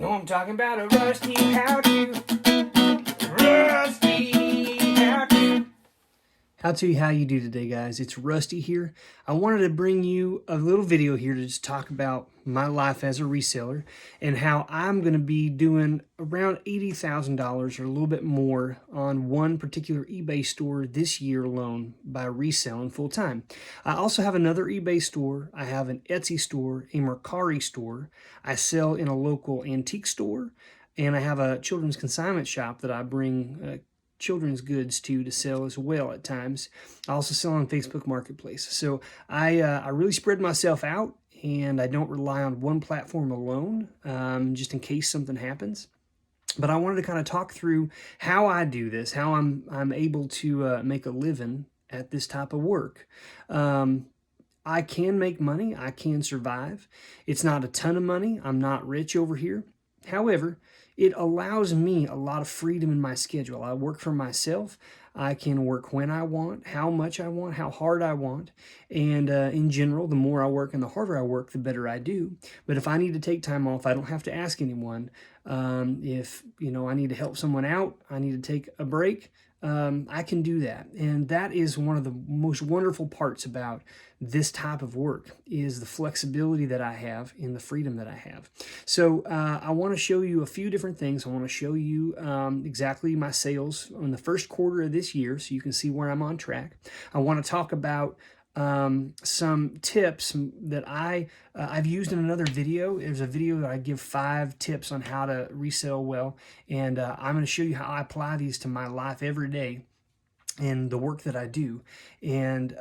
No, I'm talking about a rusty how-to. Rusty how-to. I'll tell you how you do today, guys. It's Rusty here. I wanted to bring you a little video here to just talk about my life as a reseller and how I'm going to be doing around $80,000 or a little bit more on one particular eBay store this year alone by reselling full time. I also have another eBay store. I have an Etsy store, a Mercari store. I sell in a local antique store, and I have a children's consignment shop that I bring children's goods to sell as well at times. I also sell on Facebook Marketplace. So I really spread myself out, and I don't rely on one platform alone, just in case something happens. But I wanted to kind of talk through how I do this, how I'm able to make a living at this type of work. I can make money. I can survive. It's not a ton of money. I'm not rich over here. However, it allows me a lot of freedom in my schedule. I work for myself. I can work when I want, how much I want, how hard I want. And in general, the more I work and the harder I work, the better I do. But if I need to take time off, I don't have to ask anyone. If I need to help someone out, I need to take a break, I can do that. And that is one of the most wonderful parts about this type of work, is the flexibility that I have and the freedom that I have. So I want to show you a few different things. I want to show you exactly my sales in the first quarter of this year, so you can see where I'm on track. I want to talk about some tips that I've used in another video. There's a video that I give 5 tips on how to resell well, and I'm going to show you how I apply these to my life every day and the work that I do, and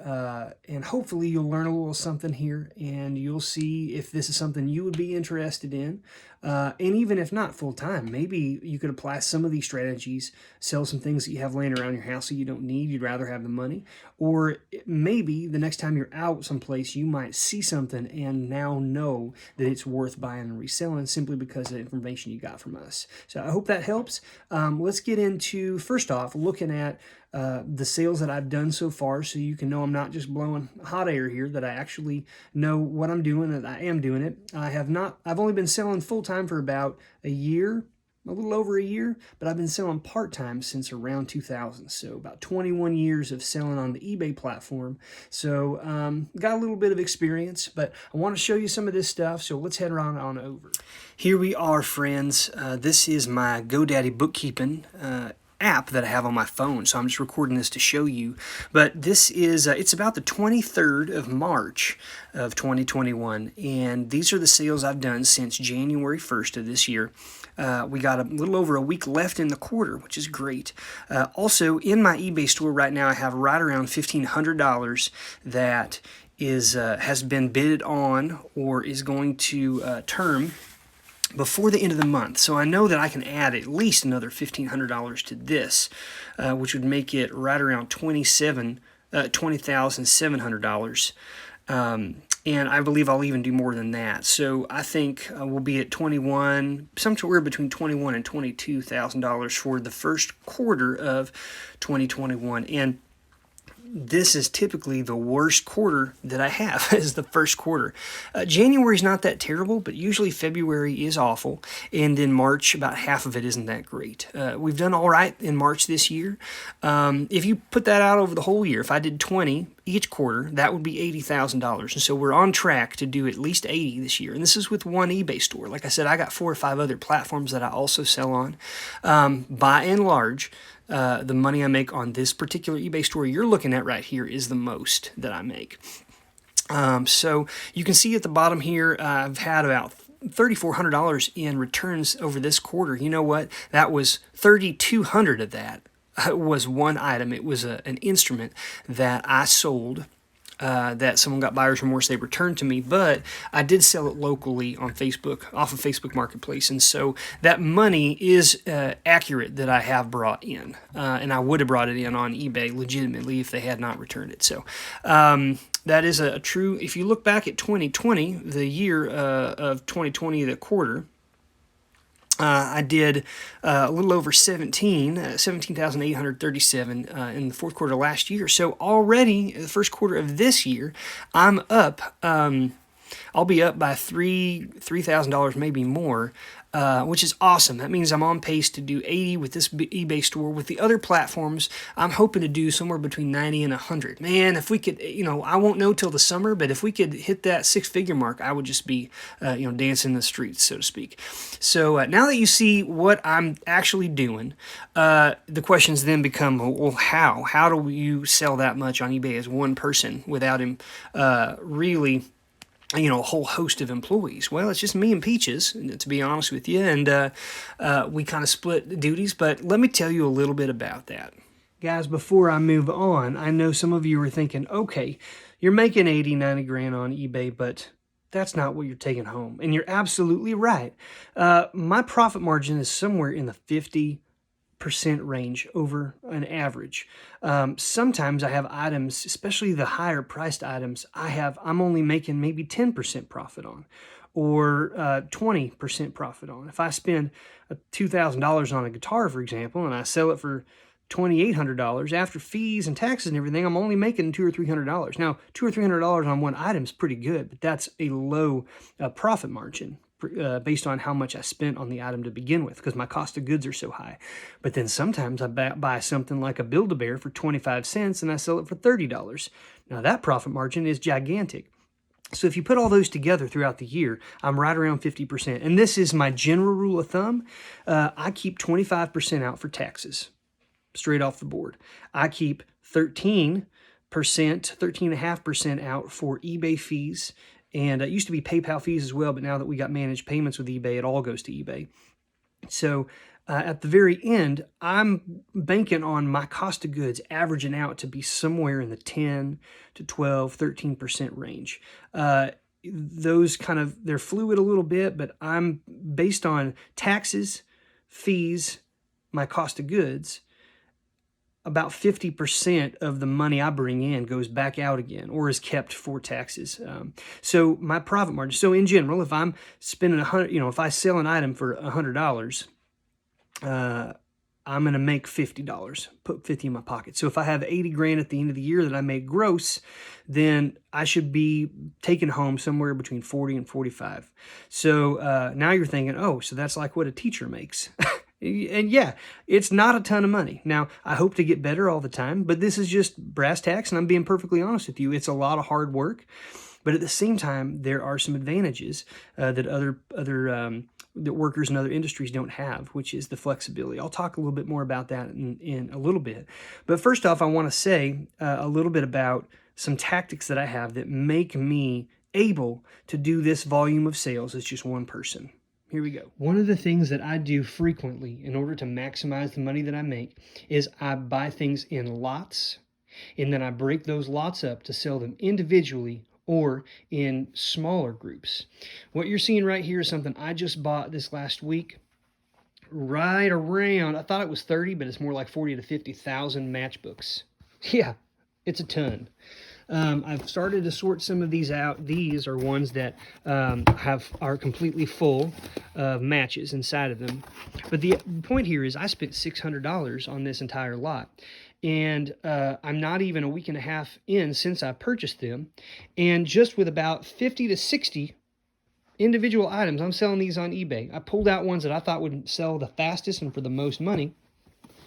hopefully you'll learn a little something here, and you'll see if this is something you would be interested in, and even if not full time, maybe you could apply some of these strategies, sell some things that you have laying around your house that you don't need, you'd rather have the money, or maybe the next time you're out someplace you might see something and now know that it's worth buying and reselling simply because of the information you got from us. So I hope that helps. Let's get into, first off, looking at the sales that I've done so far, so you can know I'm not just blowing hot air here, that I actually know what I'm doing, that I am doing it. I've only been selling full-time for about a year, a little over a year, but I've been selling part-time since around 2000, so about 21 years of selling on the eBay platform. So got a little bit of experience, but I want to show you some of this stuff, so let's head on over. Here we are, friends. This is my GoDaddy bookkeeping app that I have on my phone, so I'm just recording this to show you. But this is it's about the 23rd of March of 2021, and these are the sales I've done since January 1st of this year. We got a little over a week left in the quarter, which is great. Also, in my eBay store right now, I have right around $1,500 that is has been bid on or is going to term before the end of the month. So I know that I can add at least another $1,500 to this, which would make it right around $20,700. And I believe I'll even do more than that. So I think we'll be at somewhere between $21,000 and $22,000 for the first quarter of 2021. And this is typically the worst quarter that I have, is the first quarter. January's not that terrible, but usually February is awful, and then March, about half of it isn't that great. We've done all right in March this year. If you put that out over the whole year, if I did 20 each quarter, that would be $80,000, and so we're on track to do at least 80 this year, and this is with one eBay store. Like I said, I got 4 or 5 other platforms that I also sell on. By and large, the money I make on this particular eBay store you're looking at right here is the most that I make. So you can see at the bottom here, I've had about $3,400 in returns over this quarter. You know what? That was $3,200 of that was one item. It was an instrument that I sold, that someone got buyer's remorse, they returned to me, but I did sell it locally on Facebook, off of Facebook Marketplace, and so that money is accurate that I have brought in, and I would have brought it in on eBay legitimately if they had not returned it. So that is a true, if you look back at 2020, the year of 2020, the quarter, I did a little over 17,837 in the fourth quarter last year. So already, the first quarter of this year, I'm up. I'll be up by $3,000, maybe more, which is awesome. That means I'm on pace to do 80 with this eBay store. With the other platforms, I'm hoping to do somewhere between 90 and 100. Man, if we could, I won't know till the summer, but if we could hit that six-figure mark, I would just be, dancing in the streets, so to speak. So now that you see what I'm actually doing, the questions then become, well, how? How do you sell that much on eBay as one person without him really, a whole host of employees? Well, it's just me and Peaches, to be honest with you, and we kind of split the duties, but let me tell you a little bit about that. Guys, before I move on, I know some of you are thinking, okay, you're making 80, 90 grand on eBay, but that's not what you're taking home. And you're absolutely right. My profit margin is somewhere in the 50% range over an average. Sometimes I have items, especially the higher priced items, I'm only making maybe 10% profit on, or 20% profit on. If I spend $2,000 on a guitar, for example, and I sell it for $2,800 after fees and taxes and everything, I'm only making $200 or $300. Now, $200 or $300 on one item is pretty good, but that's a low profit margin based on how much I spent on the item to begin with, because my cost of goods are so high. But then sometimes I buy something like a Build-A-Bear for 25 cents and I sell it for $30. Now that profit margin is gigantic. So if you put all those together throughout the year, I'm right around 50%. And this is my general rule of thumb. I keep 25% out for taxes, straight off the board. I keep 13.5% out for eBay fees. And it used to be PayPal fees as well, but now that we got managed payments with eBay, it all goes to eBay. So at the very end, I'm banking on my cost of goods averaging out to be somewhere in the 10 to 12, 13% range. Those they're fluid a little bit, but I'm based on taxes, fees, my cost of goods. About 50% of the money I bring in goes back out again, or is kept for taxes. So my profit margin. So in general, if I'm spending if I sell an item for $100, I'm going to make $50, put 50 in my pocket. So if I have 80 grand at the end of the year that I make gross, then I should be taking home somewhere between 40 and 45. So now you're thinking, oh, so that's like what a teacher makes. And yeah, it's not a ton of money. Now, I hope to get better all the time, but this is just brass tacks, and I'm being perfectly honest with you. It's a lot of hard work, but at the same time, there are some advantages that other that workers in other industries don't have, which is the flexibility. I'll talk a little bit more about that in a little bit. But first off, I want to say a little bit about some tactics that I have that make me able to do this volume of sales as just one person. Here we go. One of the things that I do frequently in order to maximize the money that I make is I buy things in lots, and then I break those lots up to sell them individually or in smaller groups. What you're seeing right here is something I just bought this last week. Right around, I thought it was 30, but it's more like 40 to 50,000 matchbooks. Yeah, it's a ton. I've started to sort some of these out. These are ones that are completely full of matches inside of them. But the point here is I spent $600 on this entire lot. And I'm not even a week and a half in since I purchased them. And just with about 50 to 60 individual items, I'm selling these on eBay. I pulled out ones that I thought would sell the fastest and for the most money.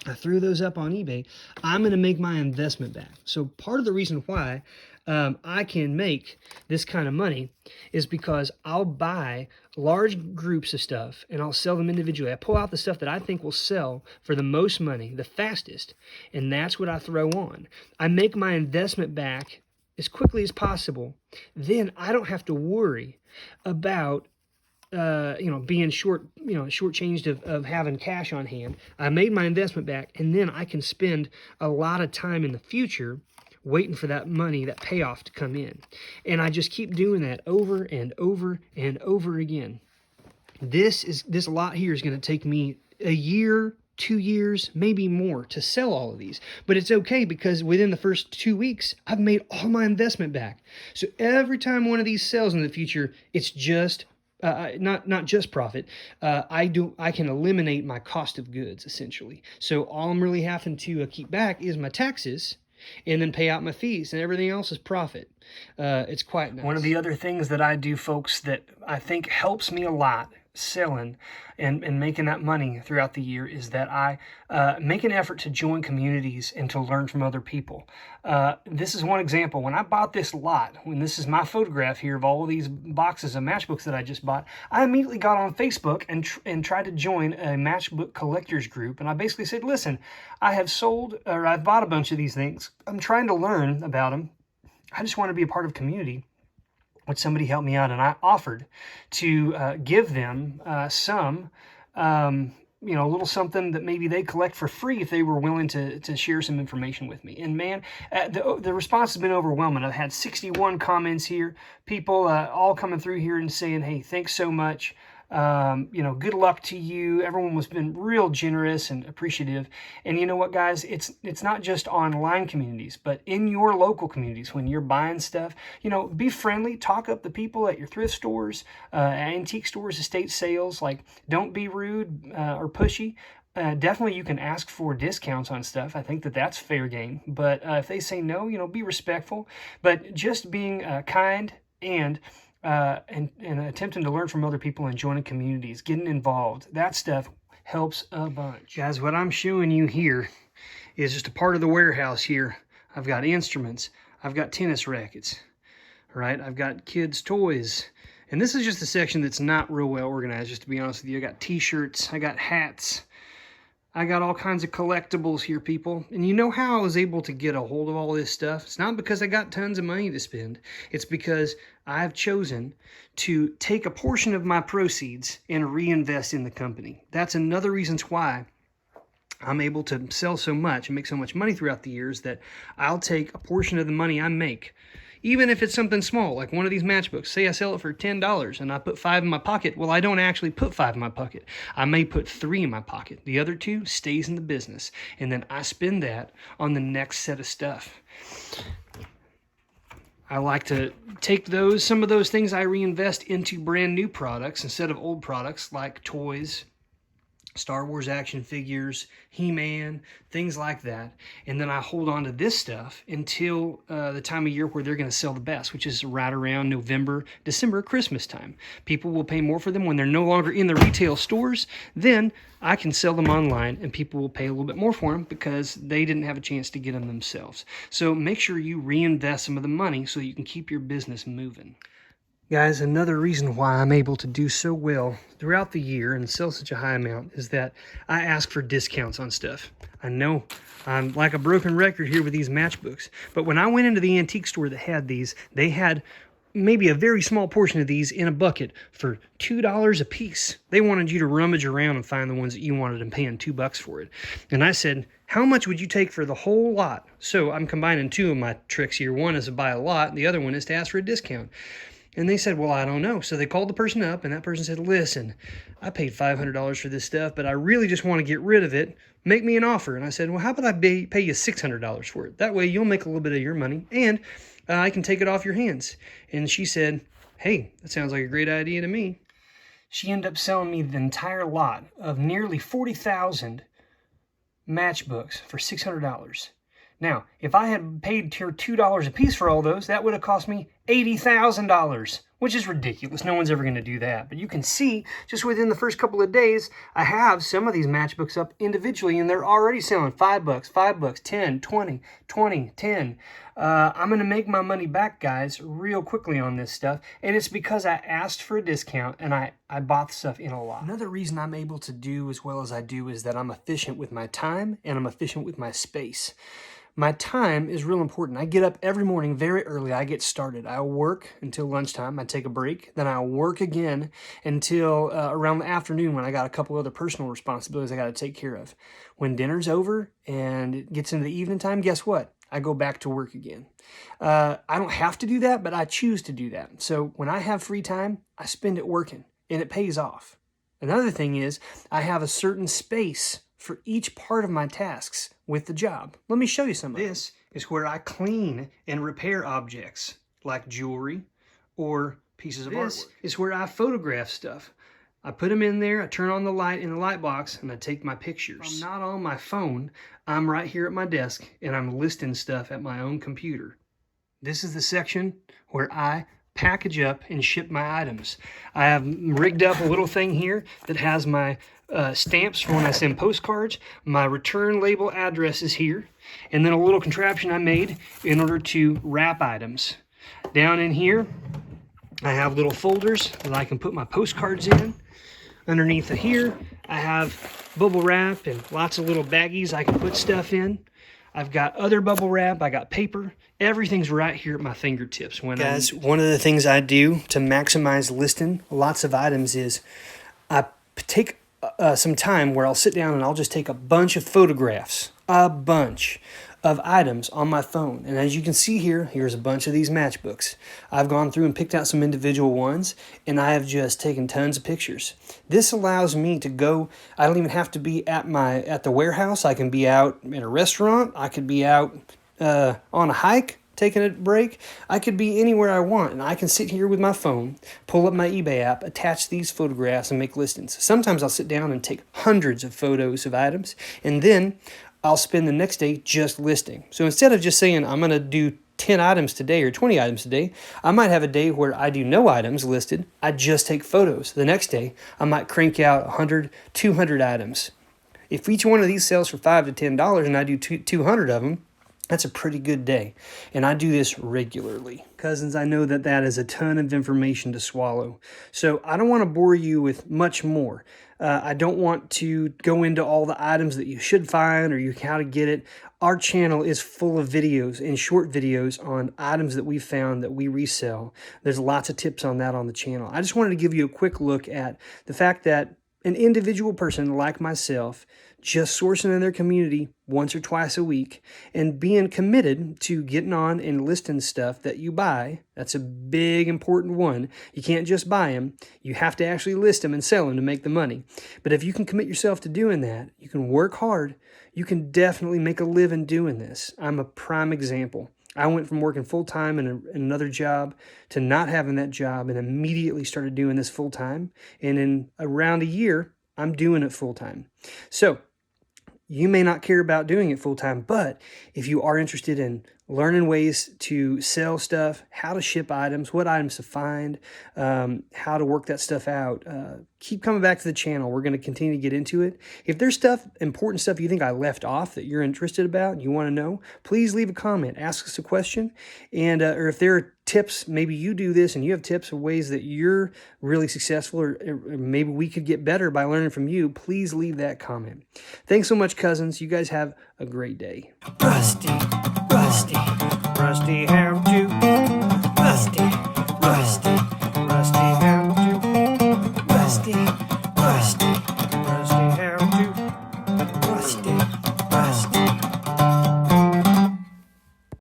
I threw those up on eBay. I'm going to make my investment back. So part of the reason why I can make this kind of money is because I'll buy large groups of stuff and I'll sell them individually. I pull out the stuff that I think will sell for the most money, the fastest, and that's what I throw on. I make my investment back as quickly as possible. Then I don't have to worry about being shortchanged of having cash on hand. I made my investment back, and then I can spend a lot of time in the future waiting for that money, that payoff to come in. And I just keep doing that over and over and over again. This lot here is going to take me a year, 2 years, maybe more to sell all of these. But it's okay because within the first 2 weeks, I've made all my investment back. So every time one of these sells in the future, it's just not just profit. I can eliminate my cost of goods essentially. So all I'm really having to keep back is my taxes, and then pay out my fees, and everything else is profit. It's quite nice. One of the other things that I do, folks, that I think helps me a lot selling and making that money throughout the year is that I make an effort to join communities and to learn from other people. This is one example. When I bought this lot, when this is my photograph here of all of these boxes of matchbooks that I just bought, I immediately got on Facebook and tried to join a matchbook collectors group. And I basically said, listen, I've bought a bunch of these things. I'm trying to learn about them. I just want to be a part of a community. Would somebody help me out? And I offered to give them some, a little something that maybe they collect for free if they were willing to share some information with me. And man, the response has been overwhelming. I've had 61 comments here, people all coming through here and saying, hey, thanks so much. Good luck to you. Everyone has been real generous and appreciative. And you know what, guys? It's not just online communities, but in your local communities when you're buying stuff, be friendly, talk up the people at your thrift stores, antique stores, estate sales. Like, don't be rude or pushy. Definitely you can ask for discounts on stuff. I think that's fair game. But if they say no, be respectful. But just being kind and attempting to learn from other people and joining communities, getting involved, that stuff helps a bunch. Guys, what I'm showing you here is just a part of the warehouse here. I've got instruments, I've got tennis rackets, right? I've got kids' toys. And this is just a section that's not real well organized, just to be honest with you. I got t-shirts, I got hats, I got all kinds of collectibles here, people. And you know how I was able to get a hold of all this stuff? It's not because I got tons of money to spend. It's because I've chosen to take a portion of my proceeds and reinvest in the company. That's another reason why I'm able to sell so much and make so much money throughout the years, that I'll take a portion of the money I make, even if it's something small, like one of these matchbooks. Say I sell it for $10 and I put 5 in my pocket. Well, I don't actually put 5 in my pocket. I may put 3 in my pocket. The other 2 stays in the business. And then I spend that on the next set of stuff. I like to take some of those things I reinvest into brand new products instead of old products like toys, Star Wars action figures, He-Man, things like that. And then I hold on to this stuff until the time of year where they're going to sell the best, which is right around November, December, Christmas time. People will pay more for them when they're no longer in the retail stores. Then I can sell them online and people will pay a little bit more for them because they didn't have a chance to get them themselves. So make sure you reinvest some of the money so you can keep your business moving. Guys, another reason why I'm able to do so well throughout the year and sell such a high amount is that I ask for discounts on stuff. I know I'm like a broken record here with these matchbooks, but when I went into the antique store that had these, they had maybe a very small portion of these in a bucket for $2 a piece. They wanted you to rummage around and find the ones that you wanted and paying $2 for it. And I said, how much would you take for the whole lot? So I'm combining 2 of my tricks here. One is to buy a lot, and the other one is to ask for a discount. And they said, well, I don't know. So they called the person up, and that person said, listen, I paid $500 for this stuff, but I really just want to get rid of it. Make me an offer. And I said, well, how about I pay you $600 for it? That way you'll make a little bit of your money, and I can take it off your hands. And she said, hey, that sounds like a great idea to me. She ended up selling me the entire lot of nearly 40,000 matchbooks for $600. Now, if I had paid her $2 a piece for all those, that would have cost me $80,000, which is ridiculous. No one's ever going to do that. But you can see, just within the first couple of days, I have some of these matchbooks up individually, and they're already selling $5, $5, 10, 20, 20, 10. I'm going to make my money back, guys, real quickly on this stuff, and it's because I asked for a discount, and I bought the stuff in a lot. Another reason I'm able to do as well as I do is that I'm efficient with my time, and I'm efficient with my space. My time is real important. I get up every morning very early. I get started. I work until lunchtime. I take a break. Then I work again until around the afternoon when I got a couple other personal responsibilities I got to take care of. When dinner's over and it gets into the evening time, guess what? I go back to work again. I don't have to do that, but I choose to do that. So when I have free time, I spend it working, and it pays off. Another thing is I have a certain space for each part of my tasks with the job. Let me show you some of them. This is where I clean and repair objects like jewelry or pieces of artwork. This is where I photograph stuff. I put them in there, I turn on the light in the light box, and I take my pictures. I'm not on my phone. I'm right here at my desk, and I'm listing stuff at my own computer. This is the section where I package up and ship my items. I have rigged up a little thing here that has my stamps for when I send postcards. My return label address is here, and then a little contraption I made in order to wrap items. Down in here, I have little folders that I can put my postcards in. Underneath of here, I have bubble wrap and lots of little baggies I can put stuff in. I've got other bubble wrap, I got paper. Everything's right here at my fingertips. Guys, one of the things I do to maximize listing lots of items is I take some time where I'll sit down and I'll just take a bunch of photographs, a bunch of items on my phone. And as you can see here, here's a bunch of these matchbooks. I've gone through and picked out some individual ones, and I have just taken tons of pictures. This allows me to go, I don't even have to be at the warehouse. I can be out at a restaurant. I could be out on a hike, taking a break. I could be anywhere I want, and I can sit here with my phone, pull up my eBay app, attach these photographs, and make listings. Sometimes I'll sit down and take hundreds of photos of items, and then I'll spend the next day just listing. So instead of just saying I'm going to do 10 items today or 20 items today, I might have a day where I do no items listed. I just take photos. The next day, I might crank out 100, 200 items. If each one of these sells for $5 to $10 and I do 200 of them, that's a pretty good day. And I do this regularly. Cousins, I know that that is a ton of information to swallow. So I don't want to bore you with much more. I don't want to go into all the items that you should find or how to get it. Our channel is full of videos and short videos on items that we found that we resell. There's lots of tips on that on the channel. I just wanted to give you a quick look at the fact that an individual person like myself just sourcing in their community once or twice a week and being committed to getting on and listing stuff that you buy. That's a big, important one. You can't just buy them. You have to actually list them and sell them to make the money. But if you can commit yourself to doing that, you can work hard. You can definitely make a living doing this. I'm a prime example. I went from working full-time in another job to not having that job and immediately started doing this full-time. And in around a year, I'm doing it full-time. So you may not care about doing it full-time, but if you are interested in learning ways to sell stuff, how to ship items, what items to find, how to work that stuff out, keep coming back to the channel. We're going to continue to get into it. If there's important stuff you think I left off that you're interested about and you want to know, please leave a comment, ask us a question, and or if there are tips, maybe you do this and you have tips of ways that you're really successful, or maybe we could get better by learning from you, please leave that comment. Thanks so much, cousins. You guys have a great day. Rusty, how to. Rusty, how to. Rusty, how to. Rusty.